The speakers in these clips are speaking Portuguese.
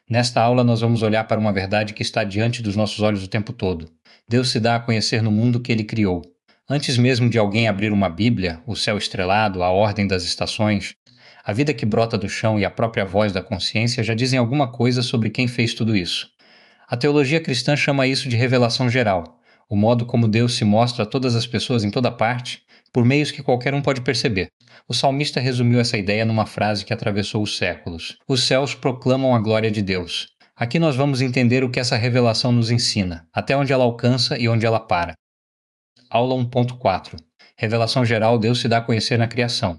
Nesta aula, nós vamos olhar para uma verdade que está diante dos nossos olhos o tempo todo. Deus se dá a conhecer no mundo que Ele criou. Antes mesmo de alguém abrir uma Bíblia, o céu estrelado, a ordem das estações, a vida que brota do chão e a própria voz da consciência já dizem alguma coisa sobre quem fez tudo isso. A teologia cristã chama isso de revelação geral, o modo como Deus se mostra a todas as pessoas em toda parte, por meios que qualquer um pode perceber. O salmista resumiu essa ideia numa frase que atravessou os séculos: os céus proclamam a glória de Deus. Aqui nós vamos entender o que essa revelação nos ensina, até onde ela alcança e onde ela para. Aula 1.4. Revelação geral, Deus se dá a conhecer na criação.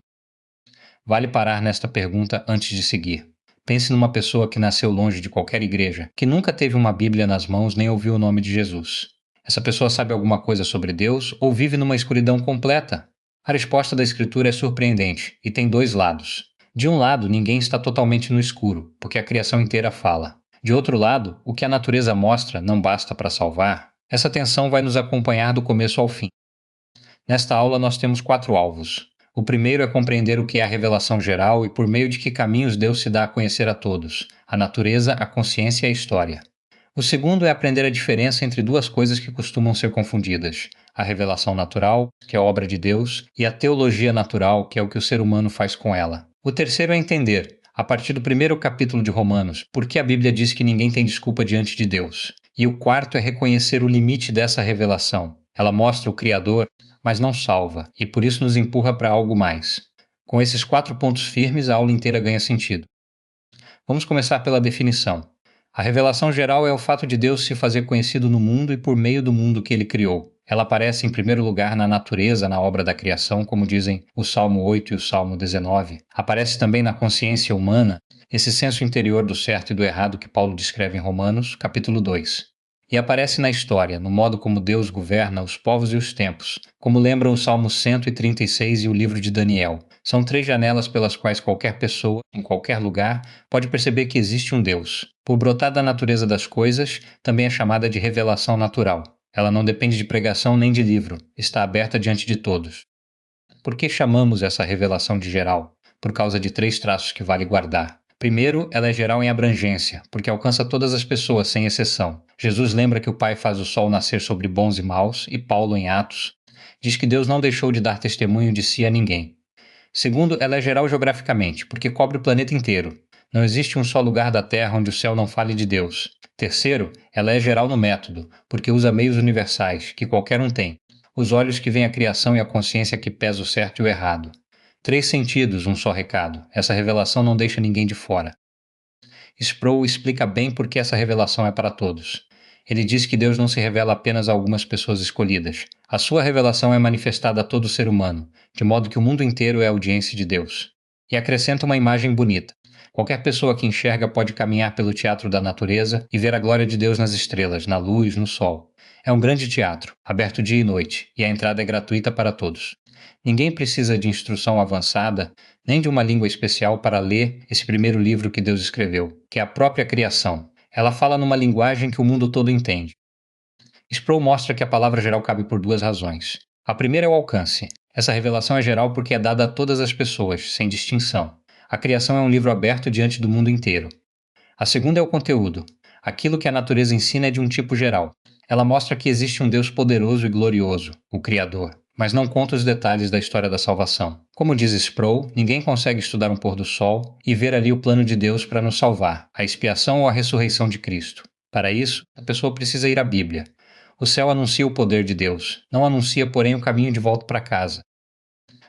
Vale parar nesta pergunta antes de seguir. Pense numa pessoa que nasceu longe de qualquer igreja, que nunca teve uma Bíblia nas mãos nem ouviu o nome de Jesus. Essa pessoa sabe alguma coisa sobre Deus ou vive numa escuridão completa? A resposta da Escritura é surpreendente e tem dois lados. De um lado, ninguém está totalmente no escuro, porque a criação inteira fala. De outro lado, o que a natureza mostra não basta para salvar. Essa tensão vai nos acompanhar do começo ao fim. Nesta aula, nós temos 4 alvos. O primeiro é compreender o que é a revelação geral e por meio de que caminhos Deus se dá a conhecer a todos: a natureza, a consciência e a história. O segundo é aprender a diferença entre duas coisas que costumam ser confundidas: a revelação natural, que é a obra de Deus, e a teologia natural, que é o que o ser humano faz com ela. O terceiro é entender, a partir do primeiro capítulo de Romanos, por que a Bíblia diz que ninguém tem desculpa diante de Deus. E o quarto é reconhecer o limite dessa revelação. Ela mostra o Criador, mas não salva, e por isso nos empurra para algo mais. Com esses 4 pontos firmes, a aula inteira ganha sentido. Vamos começar pela definição. A revelação geral é o fato de Deus se fazer conhecido no mundo e por meio do mundo que Ele criou. Ela aparece em primeiro lugar na natureza, na obra da criação, como dizem o Salmo 8 e o Salmo 19. Aparece também na consciência humana, esse senso interior do certo e do errado que Paulo descreve em Romanos, capítulo 2. E aparece na história, no modo como Deus governa os povos e os tempos, como lembram o Salmo 136 e o livro de Daniel. São 3 janelas pelas quais qualquer pessoa, em qualquer lugar, pode perceber que existe um Deus. Por brotar da natureza das coisas, também é chamada de revelação natural. Ela não depende de pregação nem de livro, está aberta diante de todos. Por que chamamos essa revelação de geral? Por causa de 3 traços que vale guardar. Primeiro, ela é geral em abrangência, porque alcança todas as pessoas, sem exceção. Jesus lembra que o Pai faz o sol nascer sobre bons e maus, e Paulo, em Atos, diz que Deus não deixou de dar testemunho de si a ninguém. Segundo, ela é geral geograficamente, porque cobre o planeta inteiro. Não existe um só lugar da Terra onde o céu não fale de Deus. Terceiro, ela é geral no método, porque usa meios universais, que qualquer um tem. Os olhos que veem a criação e a consciência que pesa o certo e o errado. 3 sentidos, um só recado. Essa revelação não deixa ninguém de fora. Sproul explica bem por que essa revelação é para todos. Ele diz que Deus não se revela apenas a algumas pessoas escolhidas. A sua revelação é manifestada a todo ser humano, de modo que o mundo inteiro é audiência de Deus. E acrescenta uma imagem bonita. Qualquer pessoa que enxerga pode caminhar pelo teatro da natureza e ver a glória de Deus nas estrelas, na luz, no sol. É um grande teatro, aberto dia e noite, e a entrada é gratuita para todos. Ninguém precisa de instrução avançada, nem de uma língua especial para ler esse primeiro livro que Deus escreveu, que é a própria criação. Ela fala numa linguagem que o mundo todo entende. Sproul mostra que a palavra geral cabe por 2 razões. A primeira é o alcance. Essa revelação é geral porque é dada a todas as pessoas, sem distinção. A criação é um livro aberto diante do mundo inteiro. A segunda é o conteúdo. Aquilo que a natureza ensina é de um tipo geral. Ela mostra que existe um Deus poderoso e glorioso, o Criador, mas não conta os detalhes da história da salvação. Como diz Sproul, ninguém consegue estudar um pôr do sol e ver ali o plano de Deus para nos salvar, a expiação ou a ressurreição de Cristo. Para isso, a pessoa precisa ir à Bíblia. O céu anuncia o poder de Deus, não anuncia, porém, o caminho de volta para casa.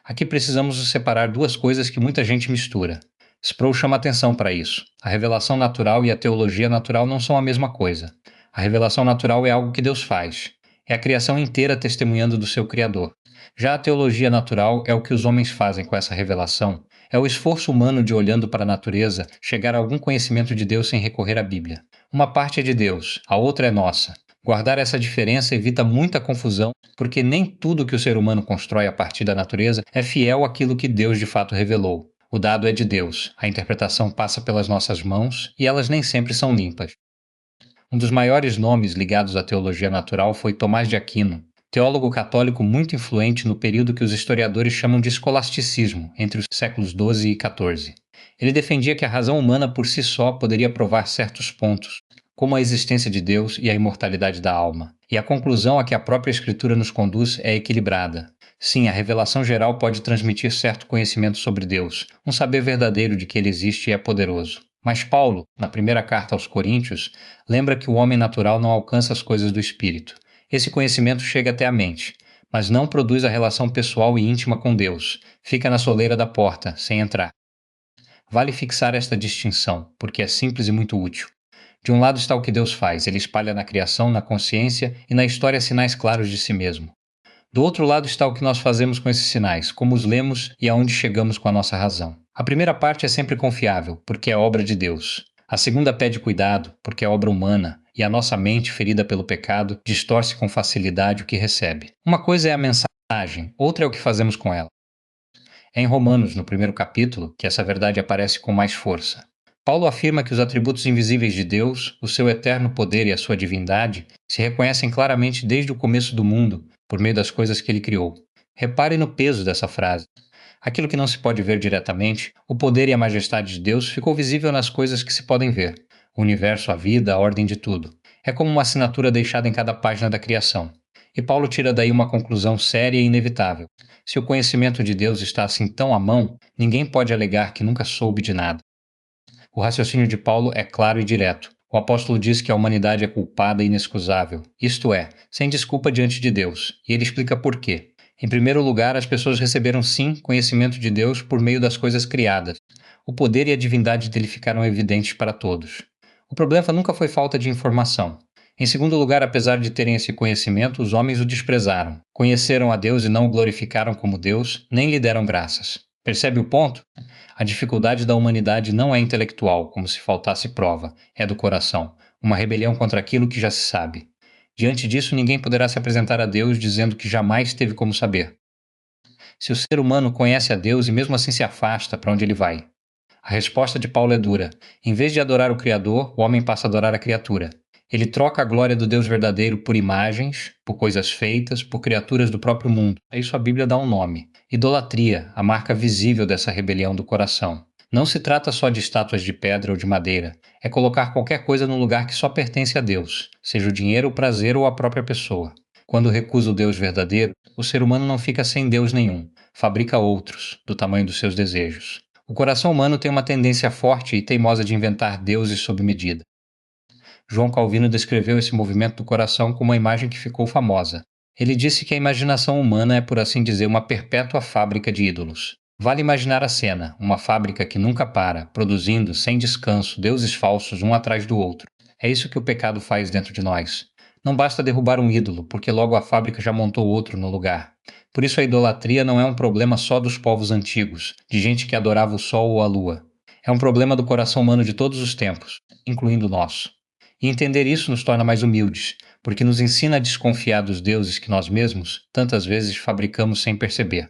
Aqui precisamos separar 2 coisas que muita gente mistura. Sproul chama atenção para isso. A revelação natural e a teologia natural não são a mesma coisa. A revelação natural é algo que Deus faz. É a criação inteira testemunhando do seu Criador. Já a teologia natural é o que os homens fazem com essa revelação. É o esforço humano de, olhando para a natureza, chegar a algum conhecimento de Deus sem recorrer à Bíblia. Uma parte é de Deus, a outra é nossa. Guardar essa diferença evita muita confusão, porque nem tudo que o ser humano constrói a partir da natureza é fiel àquilo que Deus de fato revelou. O dado é de Deus, a interpretação passa pelas nossas mãos e elas nem sempre são limpas. Um dos maiores nomes ligados à teologia natural foi Tomás de Aquino. teólogo católico muito influente no período que os historiadores chamam de escolasticismo, entre os séculos XII e XIV. Ele defendia que a razão humana por si só poderia provar certos pontos, como a existência de Deus e a imortalidade da alma. E a conclusão a que a própria Escritura nos conduz é equilibrada. Sim, a revelação geral pode transmitir certo conhecimento sobre Deus, um saber verdadeiro de que ele existe e é poderoso. Mas Paulo, na primeira carta aos Coríntios, lembra que o homem natural não alcança as coisas do Espírito. Esse conhecimento chega até a mente, mas não produz a relação pessoal e íntima com Deus. Fica na soleira da porta, sem entrar. Vale fixar esta distinção, porque é simples e muito útil. De um lado está o que Deus faz, ele espalha na criação, na consciência e na história sinais claros de si mesmo. Do outro lado está o que nós fazemos com esses sinais, como os lemos e aonde chegamos com a nossa razão. A primeira parte é sempre confiável, porque é obra de Deus. A segunda pede cuidado, porque é obra humana, e a nossa mente, ferida pelo pecado, distorce com facilidade o que recebe. Uma coisa é a mensagem, outra é o que fazemos com ela. É em Romanos, no primeiro capítulo, que essa verdade aparece com mais força. Paulo afirma que os atributos invisíveis de Deus, o seu eterno poder e a sua divindade, se reconhecem claramente desde o começo do mundo, por meio das coisas que ele criou. Repare no peso dessa frase. Aquilo que não se pode ver diretamente, o poder e a majestade de Deus ficou visível nas coisas que se podem ver. O universo, a vida, a ordem de tudo. É como uma assinatura deixada em cada página da criação. E Paulo tira daí uma conclusão séria e inevitável. Se o conhecimento de Deus está assim tão à mão, ninguém pode alegar que nunca soube de nada. O raciocínio de Paulo é claro e direto. O apóstolo diz que a humanidade é culpada e inexcusável, isto é, sem desculpa diante de Deus, e ele explica por quê. Em primeiro lugar, as pessoas receberam sim conhecimento de Deus por meio das coisas criadas. O poder e a divindade dele ficaram evidentes para todos. O problema nunca foi falta de informação. Em segundo lugar, apesar de terem esse conhecimento, os homens o desprezaram. Conheceram a Deus e não o glorificaram como Deus, nem lhe deram graças. Percebe o ponto? A dificuldade da humanidade não é intelectual, como se faltasse prova, é do coração, uma rebelião contra aquilo que já se sabe. Diante disso, ninguém poderá se apresentar a Deus dizendo que jamais teve como saber. Se o ser humano conhece a Deus e mesmo assim se afasta, para onde ele vai? A resposta de Paulo é dura. Em vez de adorar o Criador, o homem passa a adorar a criatura. Ele troca a glória do Deus verdadeiro por imagens, por coisas feitas, por criaturas do próprio mundo. A isso a Bíblia dá um nome: idolatria, a marca visível dessa rebelião do coração. Não se trata só de estátuas de pedra ou de madeira. É colocar qualquer coisa no lugar que só pertence a Deus, seja o dinheiro, o prazer ou a própria pessoa. Quando recusa o Deus verdadeiro, o ser humano não fica sem Deus nenhum. Fabrica outros, do tamanho dos seus desejos. O coração humano tem uma tendência forte e teimosa de inventar deuses sob medida. João Calvino descreveu esse movimento do coração como uma imagem que ficou famosa. Ele disse que a imaginação humana é, por assim dizer, uma perpétua fábrica de ídolos. Vale imaginar a cena, uma fábrica que nunca para, produzindo, sem descanso, deuses falsos um atrás do outro. É isso que o pecado faz dentro de nós. Não basta derrubar um ídolo, porque logo a fábrica já montou outro no lugar. Por isso a idolatria não é um problema só dos povos antigos, de gente que adorava o sol ou a lua. É um problema do coração humano de todos os tempos, incluindo o nosso. E entender isso nos torna mais humildes, porque nos ensina a desconfiar dos deuses que nós mesmos, tantas vezes, fabricamos sem perceber.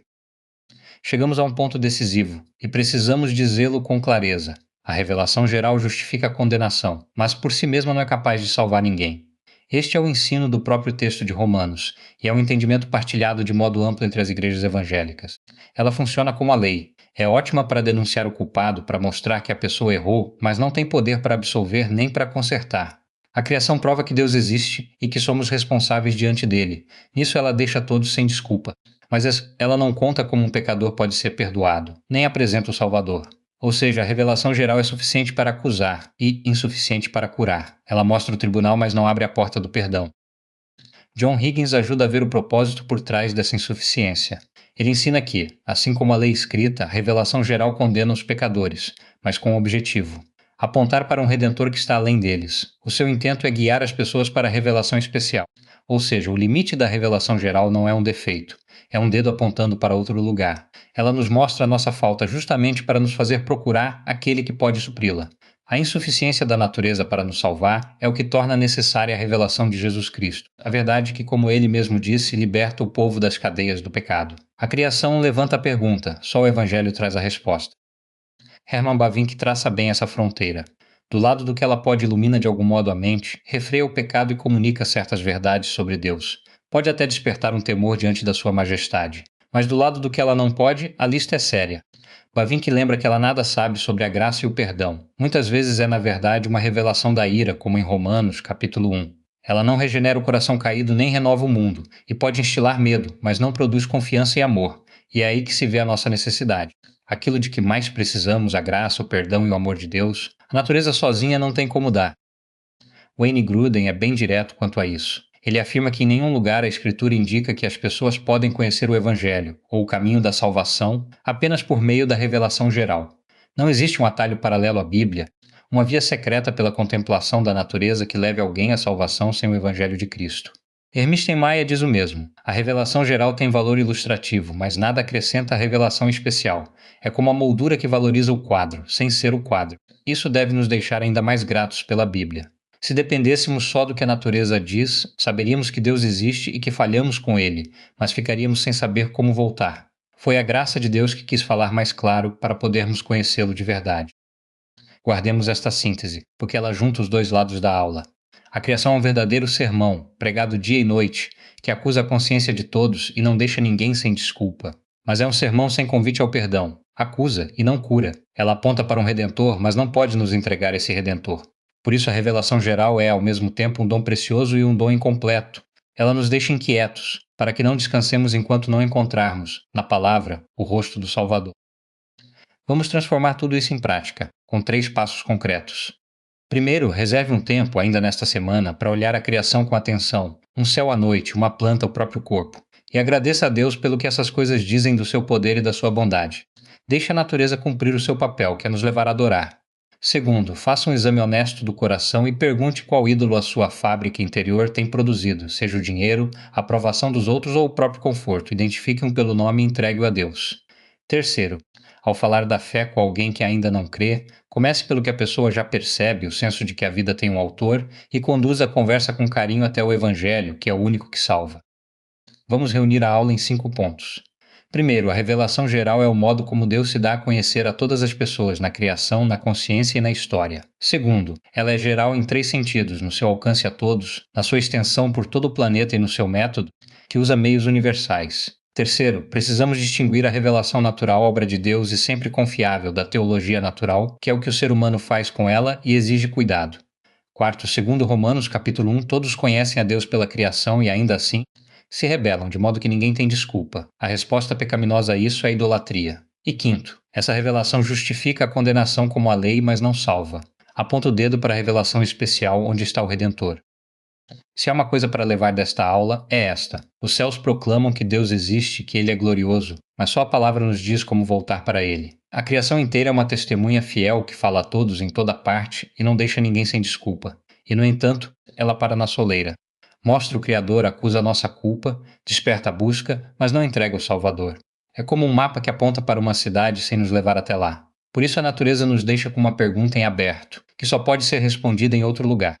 Chegamos a um ponto decisivo, e precisamos dizê-lo com clareza. A revelação geral justifica a condenação, mas por si mesma não é capaz de salvar ninguém. Este é o ensino do próprio texto de Romanos, e é um entendimento partilhado de modo amplo entre as igrejas evangélicas. Ela funciona como a lei. É ótima para denunciar o culpado, para mostrar que a pessoa errou, mas não tem poder para absolver nem para consertar. A criação prova que Deus existe e que somos responsáveis diante dele. Nisso ela deixa todos sem desculpa. Mas ela não conta como um pecador pode ser perdoado, nem apresenta o Salvador. Ou seja, a revelação geral é suficiente para acusar e insuficiente para curar. Ela mostra o tribunal, mas não abre a porta do perdão. John Higgins ajuda a ver o propósito por trás dessa insuficiência. Ele ensina que, assim como a lei escrita, a revelação geral condena os pecadores, mas com um objetivo: apontar para um Redentor que está além deles. O seu intento é guiar as pessoas para a revelação especial. Ou seja, o limite da revelação geral não é um defeito, é um dedo apontando para outro lugar. Ela nos mostra a nossa falta justamente para nos fazer procurar aquele que pode supri-la. A insuficiência da natureza para nos salvar é o que torna necessária a revelação de Jesus Cristo. A verdade que, como ele mesmo disse, liberta o povo das cadeias do pecado. A criação levanta a pergunta, só o Evangelho traz a resposta. Herman Bavinck traça bem essa fronteira. Do lado do que ela pode ilumina de algum modo a mente, refreia o pecado e comunica certas verdades sobre Deus. Pode até despertar um temor diante da sua majestade. Mas do lado do que ela não pode, a lista é séria. Bavinck lembra que ela nada sabe sobre a graça e o perdão. Muitas vezes é, na verdade, uma revelação da ira, como em Romanos, capítulo 1. Ela não regenera o coração caído nem renova o mundo, e pode instilar medo, mas não produz confiança e amor. E é aí que se vê a nossa necessidade. Aquilo de que mais precisamos, a graça, o perdão e o amor de Deus, a natureza sozinha não tem como dar. Wayne Grudem é bem direto quanto a isso. Ele afirma que em nenhum lugar a Escritura indica que as pessoas podem conhecer o Evangelho, ou o caminho da salvação, apenas por meio da revelação geral. Não existe um atalho paralelo à Bíblia, uma via secreta pela contemplação da natureza que leve alguém à salvação sem o Evangelho de Cristo. Hermisten Maia diz o mesmo. A revelação geral tem valor ilustrativo, mas nada acrescenta à revelação especial. É como a moldura que valoriza o quadro, sem ser o quadro. Isso deve nos deixar ainda mais gratos pela Bíblia. Se dependêssemos só do que a natureza diz, saberíamos que Deus existe e que falhamos com Ele, mas ficaríamos sem saber como voltar. Foi a graça de Deus que quis falar mais claro para podermos conhecê-lo de verdade. Guardemos esta síntese, porque ela junta os dois lados da aula. A criação é um verdadeiro sermão, pregado dia e noite, que acusa a consciência de todos e não deixa ninguém sem desculpa. Mas é um sermão sem convite ao perdão. Acusa e não cura. Ela aponta para um Redentor, mas não pode nos entregar esse Redentor. Por isso a revelação geral é, ao mesmo tempo, um dom precioso e um dom incompleto. Ela nos deixa inquietos, para que não descansemos enquanto não encontrarmos, na palavra, o rosto do Salvador. Vamos transformar tudo isso em prática, com 3 passos concretos. Primeiro, reserve um tempo, ainda nesta semana, para olhar a criação com atenção, um céu à noite, uma planta, o próprio corpo, e agradeça a Deus pelo que essas coisas dizem do seu poder e da sua bondade. Deixe a natureza cumprir o seu papel, que é nos levar a adorar. Segundo, faça um exame honesto do coração e pergunte qual ídolo a sua fábrica interior tem produzido, seja o dinheiro, a aprovação dos outros ou o próprio conforto. Identifique-um pelo nome e entregue-o a Deus. Terceiro, ao falar da fé com alguém que ainda não crê, comece pelo que a pessoa já percebe, o senso de que a vida tem um autor, e conduza a conversa com carinho até o Evangelho, que é o único que salva. Vamos reunir a aula em 5 pontos. Primeiro, a revelação geral é o modo como Deus se dá a conhecer a todas as pessoas, na criação, na consciência e na história. Segundo, ela é geral em 3 sentidos, no seu alcance a todos, na sua extensão por todo o planeta e no seu método, que usa meios universais. Terceiro, precisamos distinguir a revelação natural, obra de Deus e sempre confiável, da teologia natural, que é o que o ser humano faz com ela e exige cuidado. Quarto, segundo Romanos capítulo 1, todos conhecem a Deus pela criação e ainda assim se rebelam, de modo que ninguém tem desculpa. A resposta pecaminosa a isso é a idolatria. E quinto, essa revelação justifica a condenação como a lei, mas não salva. Aponta o dedo para a revelação especial onde está o Redentor. Se há uma coisa para levar desta aula, é esta. Os céus proclamam que Deus existe, que Ele é glorioso, mas só a palavra nos diz como voltar para Ele. A criação inteira é uma testemunha fiel que fala a todos em toda parte e não deixa ninguém sem desculpa. E, no entanto, ela para na soleira. Mostra o Criador, acusa a nossa culpa, desperta a busca, mas não entrega o Salvador. É como um mapa que aponta para uma cidade sem nos levar até lá. Por isso a natureza nos deixa com uma pergunta em aberto, que só pode ser respondida em outro lugar.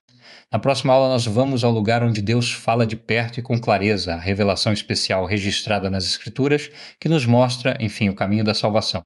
Na próxima aula nós vamos ao lugar onde Deus fala de perto e com clareza, a revelação especial registrada nas Escrituras, que nos mostra, enfim, o caminho da salvação.